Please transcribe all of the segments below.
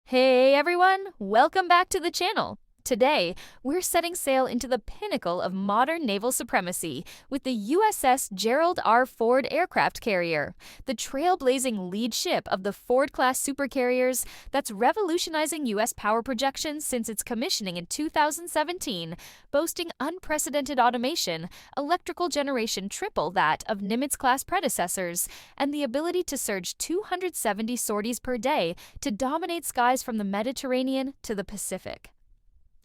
Hey everyone, welcome back to the channel. Today, we're setting sail into the pinnacle of modern naval supremacy with the USS Gerald R. Ford aircraft carrier, the trailblazing lead ship of the Ford-class supercarriers that's revolutionizing U.S. power projections since its commissioning in 2017, boasting unprecedented automation, electrical generation triple that of Nimitz-class predecessors, and the ability to surge 270 sorties per day to dominate skies from the Mediterranean to the Pacific.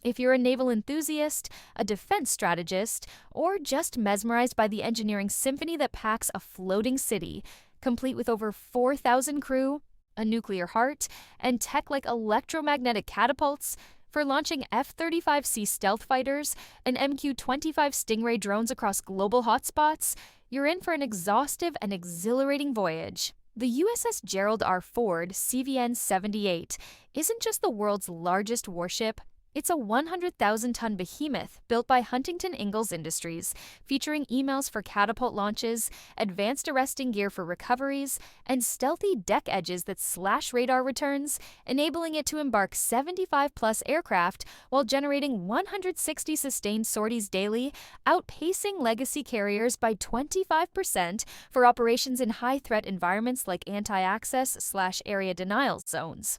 If you're a naval enthusiast, a defense strategist, or just mesmerized by the engineering symphony that packs a floating city, complete with over 4,000 crew, a nuclear heart, and tech like electromagnetic catapults, for launching F-35C stealth fighters and MQ-25 Stingray drones across global hotspots, you're in for an exhaustive and exhilarating voyage. The USS Gerald R. Ford CVN-78 isn't just the world's largest warship. It's a 100,000-ton behemoth built by Huntington Ingalls Industries, featuring EMALS for catapult launches, advanced arresting gear for recoveries, and stealthy deck edges that slash radar returns, enabling it to embark 75-plus aircraft while generating 160 sustained sorties daily, outpacing legacy carriers by 25% for operations in high-threat environments like anti-access/area denial zones.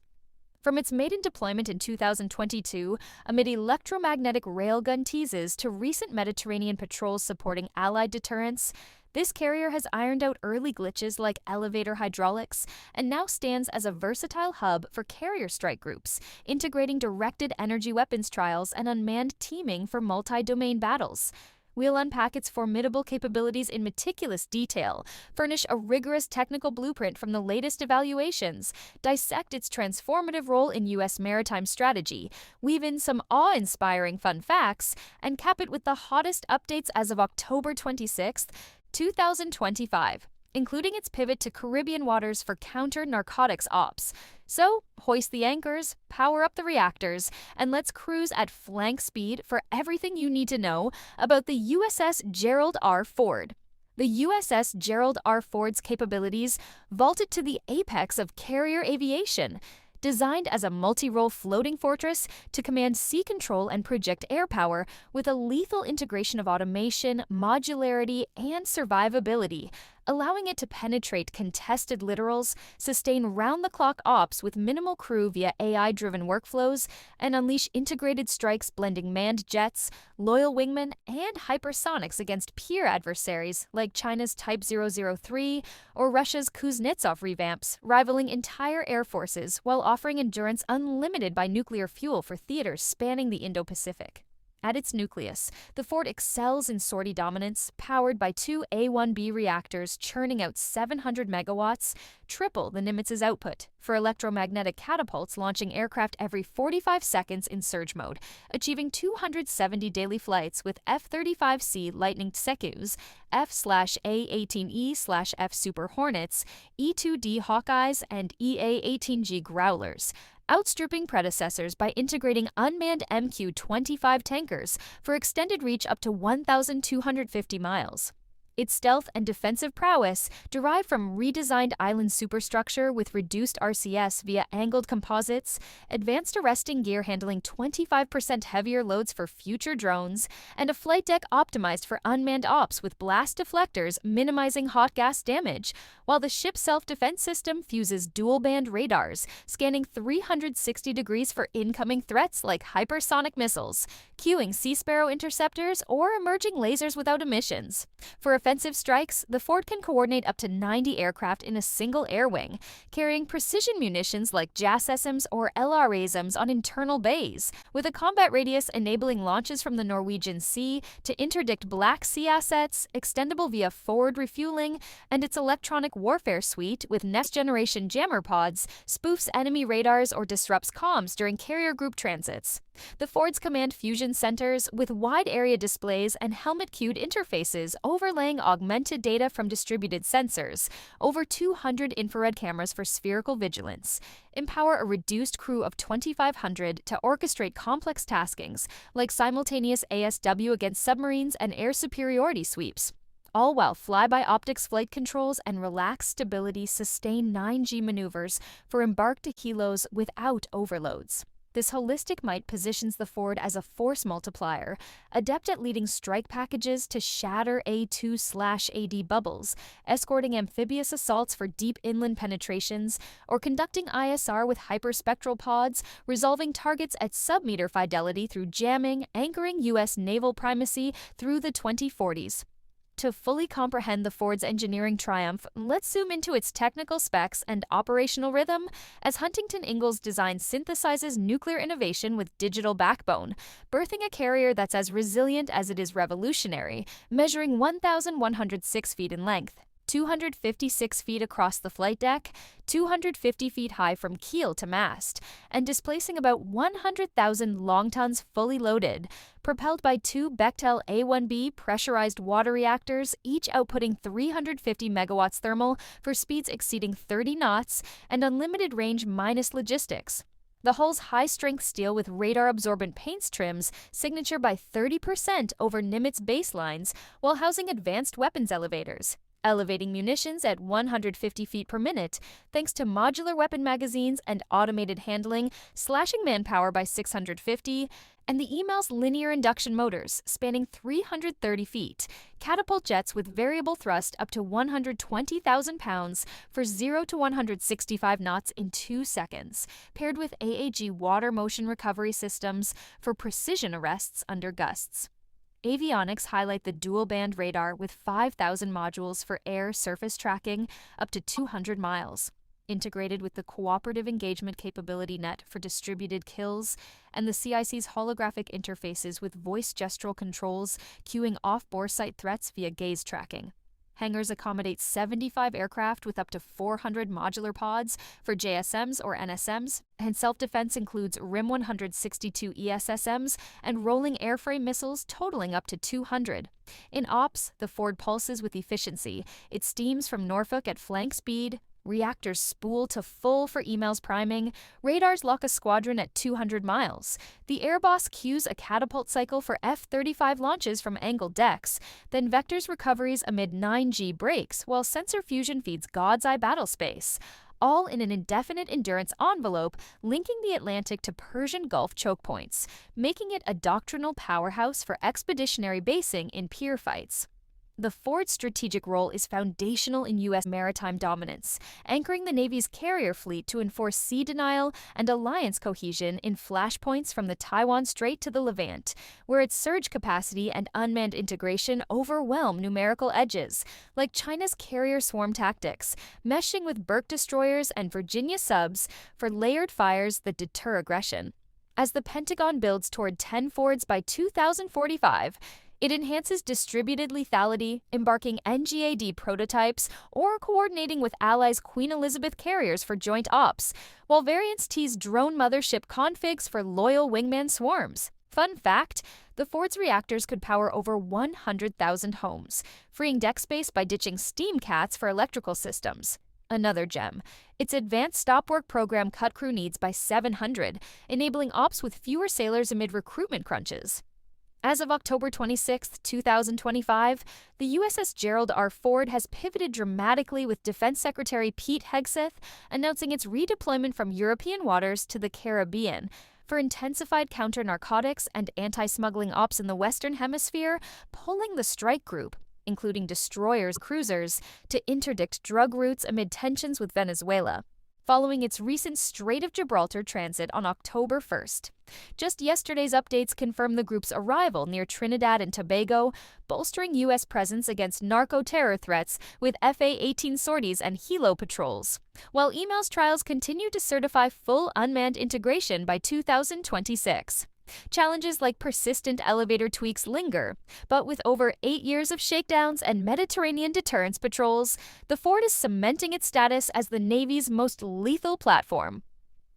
From its maiden deployment in 2022, amid electromagnetic railgun teases to recent Mediterranean patrols supporting Allied deterrence, this carrier has ironed out early glitches like elevator hydraulics and now stands as a versatile hub for carrier strike groups, integrating directed energy weapons trials and unmanned teaming for multi-domain battles. We'll unpack its formidable capabilities in meticulous detail, furnish a rigorous technical blueprint from the latest evaluations, dissect its transformative role in U.S. maritime strategy, weave in some awe-inspiring fun facts, and cap it with the hottest updates as of October 26, 2025, including its pivot to Caribbean waters for counter-narcotics ops. So, hoist the anchors, power up the reactors, and let's cruise at flank speed for everything you need to know about the USS Gerald R. Ford. The USS Gerald R. Ford's capabilities vaulted to the apex of carrier aviation. Designed as a multi-role floating fortress to command sea control and project air power with a lethal integration of automation, modularity, and survivability, allowing it to penetrate contested littorals, sustain round-the-clock ops with minimal crew via AI-driven workflows, and unleash integrated strikes blending manned jets, loyal wingmen, and hypersonics against peer adversaries like China's Type 003 or Russia's Kuznetsov revamps, rivaling entire air forces while offering endurance unlimited by nuclear fuel for theaters spanning the Indo-Pacific. At its nucleus, the Ford excels in sortie dominance, powered by two A-1B reactors churning out 700 megawatts, triple the Nimitz's output, for electromagnetic catapults launching aircraft every 45 seconds in surge mode, achieving 270 daily flights with F-35C Lightning IIs, F/A-18E/F Super Hornets, E-2D Hawkeyes, and EA-18G Growlers, outstripping predecessors by integrating unmanned MQ-25 tankers for extended reach up to 1,250 miles. Its stealth and defensive prowess derive from redesigned island superstructure with reduced RCS via angled composites, advanced arresting gear handling 25% heavier loads for future drones, and a flight deck optimized for unmanned ops with blast deflectors minimizing hot gas damage, while the ship's self-defense system fuses dual-band radars, scanning 360 degrees for incoming threats like hypersonic missiles, cueing Sea Sparrow interceptors, or emerging lasers without emissions. For offensive strikes, the Ford can coordinate up to 90 aircraft in a single air wing, carrying precision munitions like JASSMs or LRASMs on internal bays, with a combat radius enabling launches from the Norwegian Sea to interdict Black Sea assets, extendable via forward refueling, and its electronic warfare suite with next-generation jammer pods spoofs enemy radars or disrupts comms during carrier group transits. The Ford's command fusion centers, with wide-area displays and helmet-cued interfaces overlaying augmented data from distributed sensors, over 200 infrared cameras for spherical vigilance, empower a reduced crew of 2,500 to orchestrate complex taskings like simultaneous ASW against submarines and air superiority sweeps. all while fly-by-optics flight controls and relaxed stability sustain 9G maneuvers for embarked kilos without overloads. This holistic might positions the Ford as a force multiplier, adept at leading strike packages to shatter A2/AD bubbles, escorting amphibious assaults for deep inland penetrations, or conducting ISR with hyperspectral pods, resolving targets at sub-meter fidelity through jamming, anchoring U.S. naval primacy through the 2040s. To fully comprehend the Ford's engineering triumph, let's zoom into its technical specs and operational rhythm as Huntington Ingalls design synthesizes nuclear innovation with digital backbone, birthing a carrier that's as resilient as it is revolutionary, measuring 1,106 feet in length, 256 feet across the flight deck, 250 feet high from keel to mast, and displacing about 100,000 long tons fully loaded, propelled by two Bechtel A1B pressurized water reactors, each outputting 350 megawatts thermal for speeds exceeding 30 knots and unlimited range minus logistics. The hull's high-strength steel with radar-absorbent paints trims signature by 30% over Nimitz baselines while housing advanced weapons elevators, elevating munitions at 150 feet per minute thanks to modular weapon magazines and automated handling, slashing manpower by 650, and the EMALS linear induction motors spanning 330 feet, catapult jets with variable thrust up to 120,000 pounds for 0 to 165 knots in 2 seconds, paired with AAG water motion recovery systems for precision arrests under gusts. Avionics highlight the dual-band radar with 5,000 modules for air-surface tracking up to 200 miles, integrated with the Cooperative Engagement Capability Net for distributed kills, and the CIC's holographic interfaces with voice gestural controls cueing off-bore site threats via gaze tracking. Hangars accommodate 75 aircraft with up to 400 modular pods for JSMs or NSMs, and self-defense includes RIM 162 ESSMs and rolling airframe missiles totaling up to 200. In ops, the Ford pulses with efficiency. It steams from Norfolk at flank speed, reactors spool to full for EMALS priming, radars lock a squadron at 200 miles. The Airboss cues a catapult cycle for F-35 launches from angled decks, then vectors recoveries amid 9G brakes while sensor fusion feeds God's eye battle space, all in an indefinite endurance envelope linking the Atlantic to Persian Gulf choke points, making it a doctrinal powerhouse for expeditionary basing in peer fights. The Ford's strategic role is foundational in U.S. maritime dominance, anchoring the Navy's carrier fleet to enforce sea denial and alliance cohesion in flashpoints from the Taiwan Strait to the Levant, where its surge capacity and unmanned integration overwhelm numerical edges, like China's carrier swarm tactics, meshing with Burke destroyers and Virginia subs for layered fires that deter aggression. As the Pentagon builds toward 10 Fords by 2045, it enhances distributed lethality, embarking NGAD prototypes or coordinating with allies' Queen Elizabeth carriers for joint ops, while variants tease drone mothership configs for loyal wingman swarms. Fun fact, the Ford's reactors could power over 100,000 homes, freeing deck space by ditching steam cats for electrical systems. Another gem, its advanced stop work program cut crew needs by 700, enabling ops with fewer sailors amid recruitment crunches. As of October 26, 2025, the USS Gerald R. Ford has pivoted dramatically with Defense Secretary Pete Hegseth announcing its redeployment from European waters to the Caribbean for intensified counter-narcotics and anti-smuggling ops in the Western Hemisphere, pulling the strike group, including destroyers, cruisers, to interdict drug routes amid tensions with Venezuela, following its recent Strait of Gibraltar transit on October 1st. Just yesterday's updates confirm the group's arrival near Trinidad and Tobago, bolstering U.S. presence against narco-terror threats with FA-18 sorties and helo patrols, while EMALS trials continue to certify full unmanned integration by 2026. Challenges like persistent elevator tweaks linger, but with over 8 years of shakedowns and Mediterranean deterrence patrols, the Ford is cementing its status as the Navy's most lethal platform.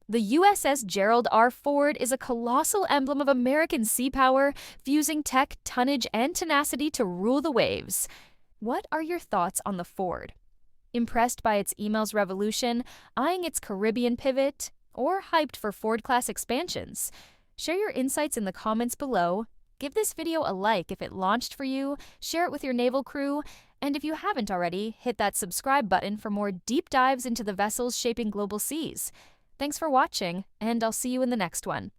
The USS Gerald R. Ford is a colossal emblem of American sea power, fusing tech, tonnage, and tenacity to rule the waves. What are your thoughts on the Ford? Impressed by its EMALS revolution, eyeing its Caribbean pivot, or hyped for Ford-class expansions? Share your insights in the comments below. Give this video a like if it launched for you, share it with your naval crew, and if you haven't already, hit that subscribe button for more deep dives into the vessels shaping global seas. Thanks for watching, and I'll see you in the next one.